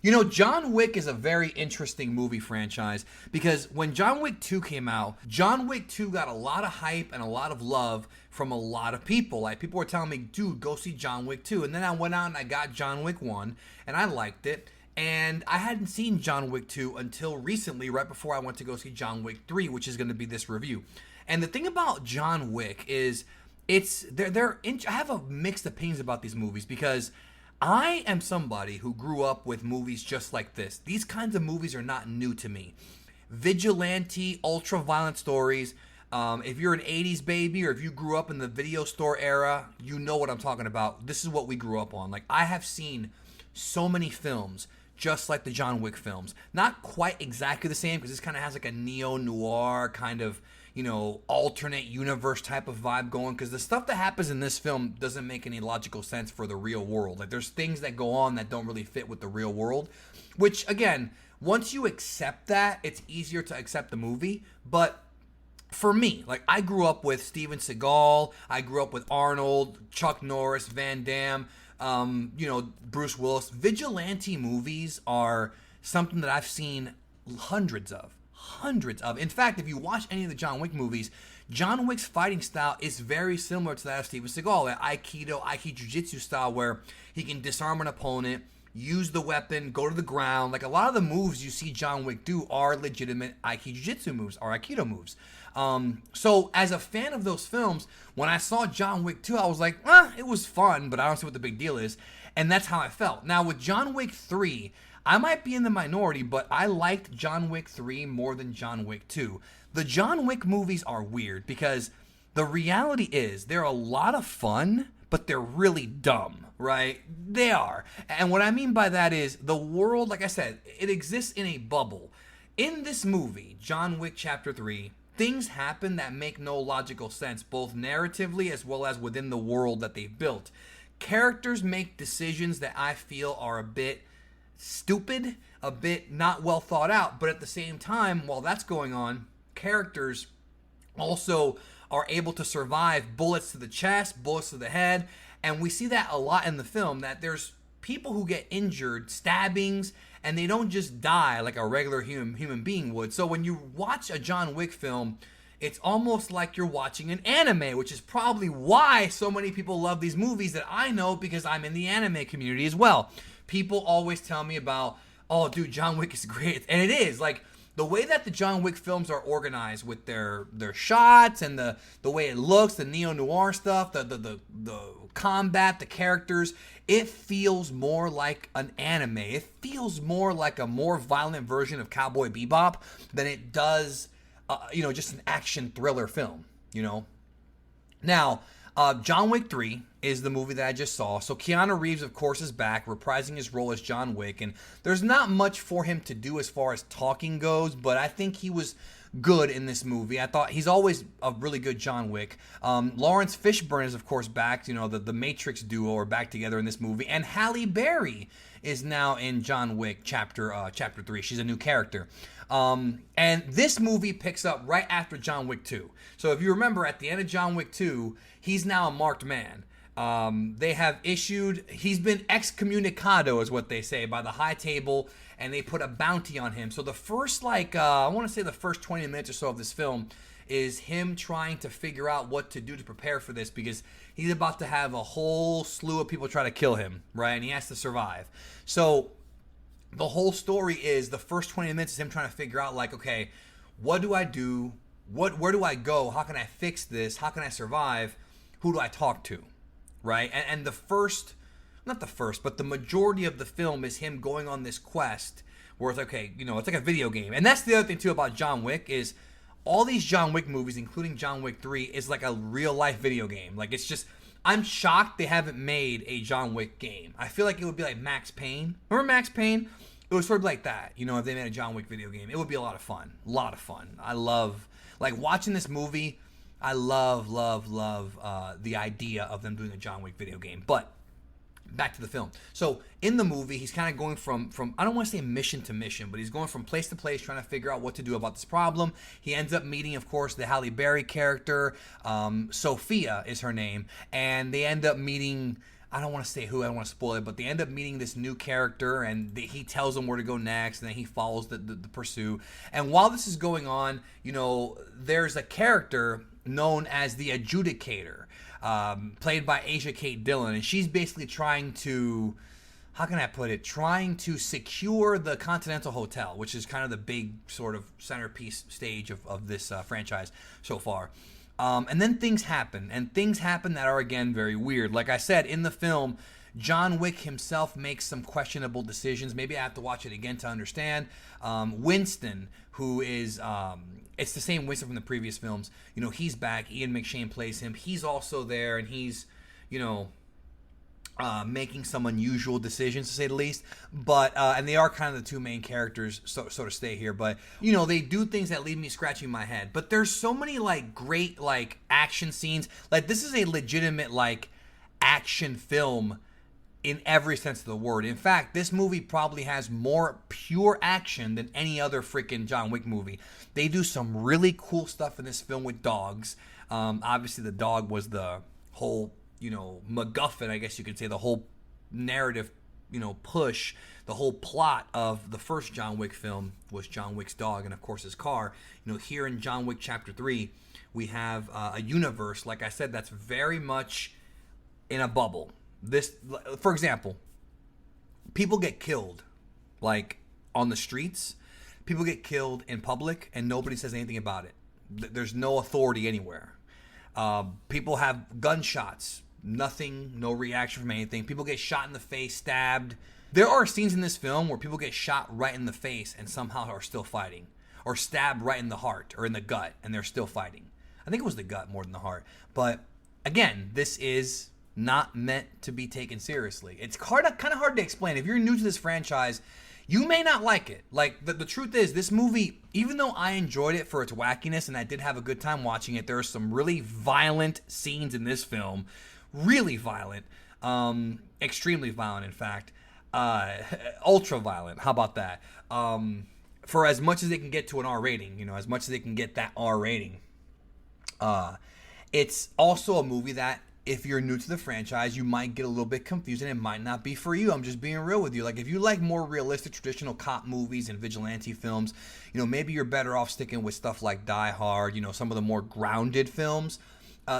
You know, John Wick is a very interesting movie franchise because when John Wick 2 came out, John Wick 2 got a lot of hype and a lot of love from a lot of people. Like, people were telling me, dude, go see John Wick 2. And then I went out and I got John Wick 1, and I liked it. And I hadn't seen John Wick 2 until recently, right before I went to go see John Wick 3, which is going to be this review. And the thing about John Wick is, I have a mixed opinions about these movies because I am somebody who grew up with movies just like this. These kinds of movies are not new to me. Vigilante, ultra-violent stories. If you're an 80s baby or if you grew up in the video store era, you know what I'm talking about. This is what we grew up on. Like, I have seen so many films just like the John Wick films. Not quite exactly the same because this kind of has like a neo-noir kind of, you know, alternate universe type of vibe going, because the stuff that happens in this film doesn't make any logical sense for the real world. Like, there's things that go on that don't really fit with the real world, which, again, once you accept that, it's easier to accept the movie. But for me, like, I grew up with Steven Seagal, I grew up with Arnold, Chuck Norris, Van Damme, Bruce Willis. Vigilante movies are something that I've seen hundreds of. In fact, if you watch any of the John Wick movies, John Wick's fighting style is very similar to that of Steven Seagal, that Aikido Jiu-Jitsu style where he can disarm an opponent, use the weapon, go to the ground. Like, a lot of the moves you see John Wick do are legitimate Aikido Jiu-Jitsu moves or Aikido moves. So as a fan of those films, when I saw John Wick 2, I was like, it was fun, but I don't see what the big deal is. And that's how I felt. Now with John Wick 3, I might be in the minority, but I liked John Wick 3 more than John Wick 2. The John Wick movies are weird because the reality is they're a lot of fun, but they're really dumb, right? They are. And what I mean by that is the world, like I said, it exists in a bubble. In this movie, John Wick Chapter 3, things happen that make no logical sense, both narratively as well as within the world that they've built. Characters make decisions that I feel are a bit stupid, a bit not well thought out, but at the same time, while that's going on, characters also are able to survive bullets to the chest, bullets to the head, and we see that a lot in the film, that there's people who get injured, stabbings, and they don't just die like a regular human being would. So when you watch a John Wick film, it's almost like you're watching an anime, which is probably why so many people love these movies that I know, because I'm in the anime community as well. People always tell me about, oh, dude, John Wick is great. And it is. Like, the way that the John Wick films are organized with their shots and the way it looks, the neo-noir stuff, the combat, the characters, it feels more like an anime. It feels more like a more violent version of Cowboy Bebop than it does, just an action thriller film, you know? Now, John Wick 3 is the movie that I just saw. So Keanu Reeves, of course, is back, reprising his role as John Wick. And there's not much for him to do as far as talking goes, but I think he was good in this movie. I thought he's always a really good John Wick. Lawrence Fishburne is, of course, back. You know, the Matrix duo are back together in this movie. And Halle Berry is now in John Wick Chapter 3. She's a new character. And this movie picks up right after John Wick 2. So if you remember, at the end of John Wick 2, he's now a marked man. He's been excommunicado, is what they say, by the high table, and they put a bounty on him. So the first, I want to say the first 20 minutes or so of this film is him trying to figure out what to do to prepare for this, because he's about to have a whole slew of people try to kill him, right? And he has to survive. So the whole story is, the first 20 minutes is him trying to figure out, like, okay, what do I do? Where do I go? How can I fix this? How can I survive? Who do I talk to? Right? And the majority of the film is him going on this quest where it's, okay, it's like a video game. And that's the other thing, too, about John Wick, is all these John Wick movies, including John Wick 3, is like a real-life video game. Like, it's just, I'm shocked they haven't made a John Wick game. I feel like it would be like Max Payne. Remember Max Payne? It was sort of like that, if they made a John Wick video game. It would be a lot of fun. A lot of fun. I love, watching this movie. I love the idea of them doing a John Wick video game. But back to the film. So in the movie, he's kind of going from I don't want to say mission to mission, but he's going from place to place trying to figure out what to do about this problem. He ends up meeting, of course, the Halle Berry character. Sophia is her name. And they end up meeting I don't want to say who, I don't want to spoil it, but they end up meeting this new character, and he tells them where to go next, and then he follows the pursuit. And while this is going on, there's a character known as the Adjudicator, played by Asia Kate Dillon, and she's basically trying to, how can I put it, trying to secure the Continental Hotel, which is kind of the big sort of centerpiece stage of this franchise so far. And then things happen that are, again, very weird. Like I said, in the film, John Wick himself makes some questionable decisions. Maybe I have to watch it again to understand. Winston, who is, it's the same Winston from the previous films. He's back. Ian McShane plays him. He's also there, and he's, making some unusual decisions, to say the least. But and they are kind of the two main characters, so to stay here. But they do things that leave me scratching my head. But there's so many great action scenes. This is a legitimate action film in every sense of the word. In fact, this movie probably has more pure action than any other freaking John Wick movie. They do some really cool stuff in this film with dogs. Obviously, the dog was the whole MacGuffin, I guess you could say, the whole narrative, push, the whole plot of the first John Wick film was John Wick's dog and, of course, his car. Here in John Wick Chapter 3, we have a universe, like I said, that's very much in a bubble. This, for example, people get killed, on the streets. People get killed in public, and nobody says anything about it. There's no authority anywhere. People have gunshots. Nothing, no reaction from anything. People get shot in the face, stabbed. There are scenes in this film where people get shot right in the face and somehow are still fighting. Or stabbed right in the heart or in the gut and they're still fighting. I think it was the gut more than the heart. But again, this is not meant to be taken seriously. It's kind of hard to explain. If you're new to this franchise, you may not like it. The truth is, this movie, even though I enjoyed it for its wackiness and I did have a good time watching it, there are some really violent scenes in this film. Really violent. Extremely violent, in fact. Ultra violent. How about that? For as much as they can get to an R rating, as much as they can get that R rating. It's also a movie that, if you're new to the franchise, you might get a little bit confused and it might not be for you. I'm just being real with you. If you like more realistic, traditional cop movies and vigilante films, maybe you're better off sticking with stuff like Die Hard, some of the more grounded films.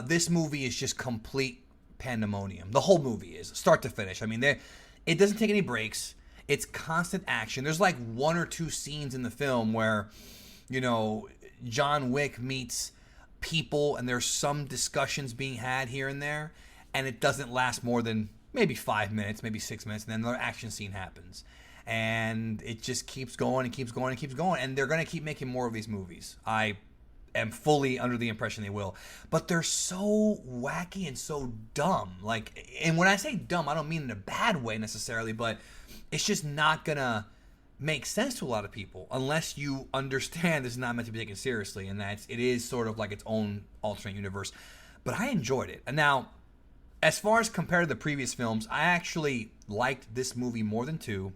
This movie is just complete pandemonium. The whole movie is, start to finish. It doesn't take any breaks. It's constant action. There's one or two scenes in the film where, John Wick meets people and there's some discussions being had here and there, and it doesn't last more than maybe 5 minutes, maybe 6 minutes, and then another action scene happens. And it just keeps going and keeps going and keeps going. And they're going to keep making more of these movies. I am fully under the impression they will. But they're so wacky and so dumb. And when I say dumb, I don't mean in a bad way necessarily, but it's just not going to make sense to a lot of people unless you understand this is not meant to be taken seriously and that it is sort of its own alternate universe. But I enjoyed it. And now, as far as compared to the previous films, I actually liked this movie more than 2.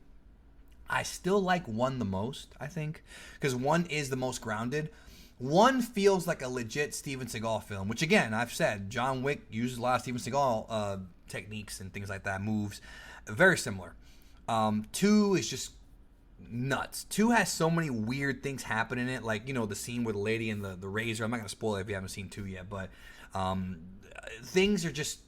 I still like 1 the most, I think, because 1 is the most grounded. 1 feels like a legit Steven Seagal film, which, again, I've said, John Wick uses a lot of Steven Seagal techniques and things like that, moves. Very similar. 2 is just nuts. 2 has so many weird things happen in it, the scene with the lady and the razor. I'm not going to spoil it if you haven't seen 2 yet, but things are just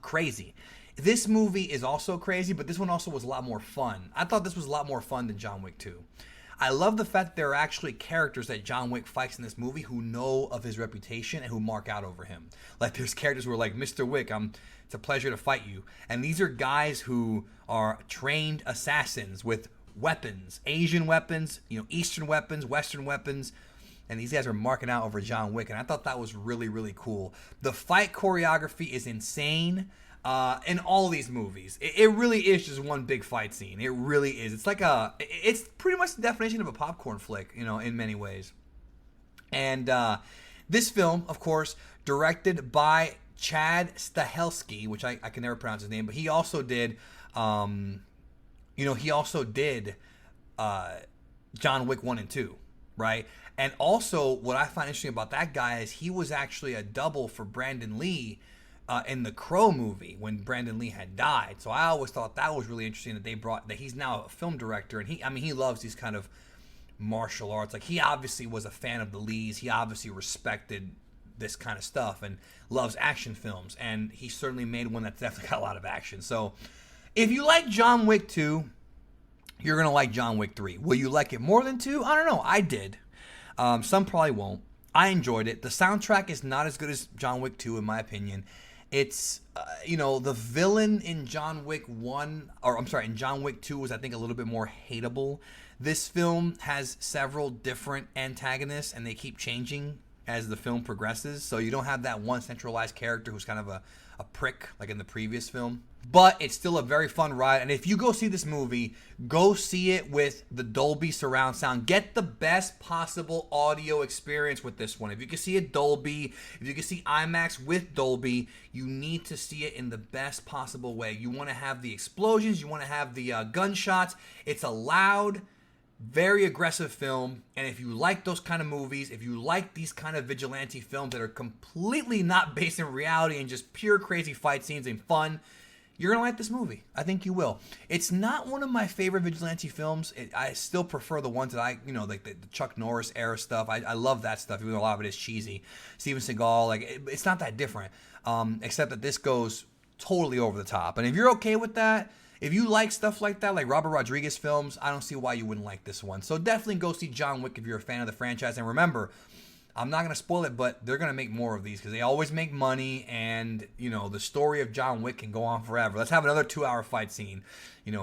crazy. This movie is also crazy, but this one also was a lot more fun. I thought this was a lot more fun than John Wick 2. I love the fact that there are actually characters that John Wick fights in this movie who know of his reputation and who mark out over him. There's characters who are like, Mr. Wick, it's a pleasure to fight you. And these are guys who are trained assassins with weapons, Asian weapons, Eastern weapons, Western weapons. And these guys are marking out over John Wick. And I thought that was really, really cool. The fight choreography is insane. In all these movies, it really is just one big fight scene. It really is. It's pretty much the definition of a popcorn flick, in many ways. And this film, of course, directed by Chad Stahelski, which I can never pronounce his name, but he also did, John Wick 1 and 2, right? And also, what I find interesting about that guy is he was actually a double for Brandon Lee in the Crow movie when Brandon Lee had died. So I always thought that was really interesting that they brought that he's now a film director, and he loves these kind of martial arts. Like, he obviously was a fan of the Lees. He obviously respected this kind of stuff and loves action films, and he certainly made one that's definitely got a lot of action. So if you like John Wick 2, you're gonna like John Wick 3. Will you like it more than 2? I don't know. I did. Some probably won't. I enjoyed it. The soundtrack is not as good as John Wick 2 in my opinion. It's, the villain in John Wick 1, or I'm sorry, in John Wick 2 was, I think, a little bit more hateable. This film has several different antagonists, and they keep changing as the film progresses. So you don't have that one centralized character who's kind of a prick like in the previous film. But it's still a very fun ride. And if you go see this movie, go see it with the Dolby surround sound. Get the best possible audio experience with this one. If you can see it Dolby, if you can see IMAX with Dolby, you need to see it in the best possible way. You want to have the explosions. You want to have the gunshots. It's a loud, very aggressive film, and if you like those kind of movies, if you like these kind of vigilante films that are completely not based in reality and just pure crazy fight scenes and fun, you're going to like this movie. I think you will. It's not one of my favorite vigilante films. I still prefer the ones that like the Chuck Norris era stuff. I love that stuff, even though a lot of it is cheesy. Steven Seagal, it's not that different, except that this goes totally over the top. And if you're okay with that, if you like stuff like that, like Robert Rodriguez films, I don't see why you wouldn't like this one. So definitely go see John Wick if you're a fan of the franchise. And remember, I'm not going to spoil it, but they're going to make more of these because they always make money. And, the story of John Wick can go on forever. Let's have another 2-hour fight scene,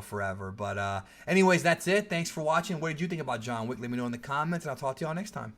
forever. But anyways, that's it. Thanks for watching. What did you think about John Wick? Let me know in the comments, and I'll talk to y'all next time.